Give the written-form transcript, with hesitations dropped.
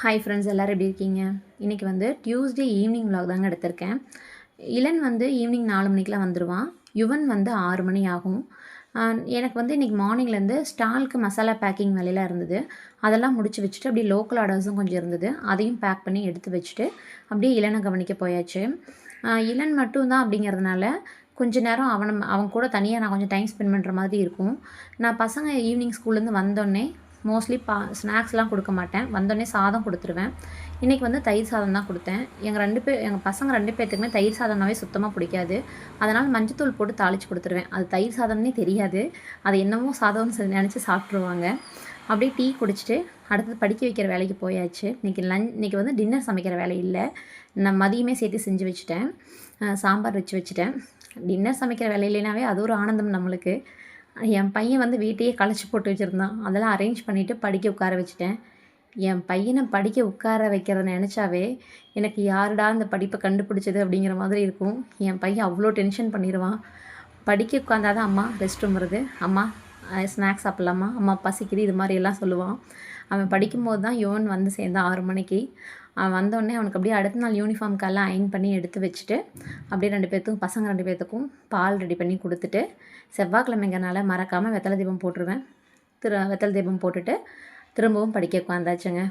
Hi friends, எல்லோரும் எப்படி இருக்கீங்க? இன்றைக்கி வந்து டியூஸ்டே ஈவினிங் vlog தாங்க எடுத்திருக்கேன். இளன் வந்து ஈவினிங் 4 மணிக்கெலாம் வந்துடுவான். யுவன் வந்து 6 மணி ஆகும். எனக்கு வந்து இன்றைக்கி மார்னிங்லேருந்து ஸ்டாலுக்கு மசாலா பேக்கிங் வேலையெல்லாம் இருந்தது. அதெல்லாம் முடிச்சு வச்சுட்டு அப்படியே லோக்கல் ஆர்டர்ஸும் கொஞ்சம் இருந்தது. அதையும் பேக் பண்ணி எடுத்து வச்சுட்டு அப்படியே இளனை கவனிக்க போயாச்சு. இளன் மட்டும் தான் அப்படிங்கிறதுனால கொஞ்ச நேரம் அவன் கூட தனியாக நான் கொஞ்சம் டைம் ஸ்பெண்ட் பண்ணுற மாதிரி இருக்கும். நான் பசங்க ஈவினிங் ஸ்கூல்லேருந்து வந்தோடனே மோஸ்ட்லி ஸ்நாக்ஸ்லாம் கொடுக்க மாட்டேன். வந்தோடனே சாதம் கொடுத்துருவேன். இன்றைக்கி வந்து தயிர் சாதம் தான் கொடுத்தேன். எங்கள் பசங்க 2 பேர்த்துக்குமே தயிர் சாதம்னாவே சுத்தமாக பிடிக்காது. அதனால் மஞ்சத்தூள் போட்டு தாளித்து கொடுத்துருவேன். அது தயிர் சாதம்னே தெரியாது. அது என்னமோ சாதம்னு நினச்சி சாப்பிட்ருவாங்க. அப்படியே டீ குடிச்சிட்டு அடுத்தது படிக்க வைக்கிற வேலைக்கு போயாச்சு. இன்றைக்கி வந்து டின்னர் சமைக்கிற வேலை இல்லை. நான் மதியமே சேர்த்து செஞ்சு வச்சுட்டேன். சாம்பார் வச்சு வச்சுட்டேன். டின்னர் சமைக்கிற வேலை இல்லைனாவே அது ஒரு ஆனந்தம் நம்மளுக்கு. என் பையன் வந்து வீட்டையே கழிச்சு போட்டு வச்சுருந்தான். அதெல்லாம் அரேஞ்ச் பண்ணிவிட்டு படிக்க உட்கார வச்சுட்டேன். என் பையனை படிக்க உட்கார வைக்கிறத நினச்சாவே எனக்கு யாருடா இந்த படிப்பை கண்டுபிடிச்சது அப்படிங்கிற மாதிரி இருக்கும். என் பையன் அவ்வளோ டென்ஷன் பண்ணிடுவான். படிக்க உட்காந்தா தான் அம்மா ரெஸ்ட் ரூம் வருது, அம்மா ஸ்நாக்ஸ் சாப்பிட்லாமா, அம்மா பசிக்குது, இது மாதிரி எல்லாம் சொல்லுவான். அவன் படிக்கும்போது தான் யுவன் வந்து சேர்ந்தான் 6 மணிக்கு. அவன் வந்தோடனே அவனுக்கு அப்படியே அடுத்த நாள் யூனிஃபார்ம்க்கெல்லாம் அயன் பண்ணி எடுத்து வச்சுட்டு அப்படியே பசங்க 2 பேர்த்துக்கும் பால் ரெடி பண்ணி கொடுத்துட்டு, செவ்வாய்க்கிழமைங்கிறனால மறக்காமல் வெத்தலை தீபம் போட்டுருவேன். வெத்தலை தீபம் போட்டுட்டு திரும்பவும் படிக்க உட்காந்தாச்சுங்க.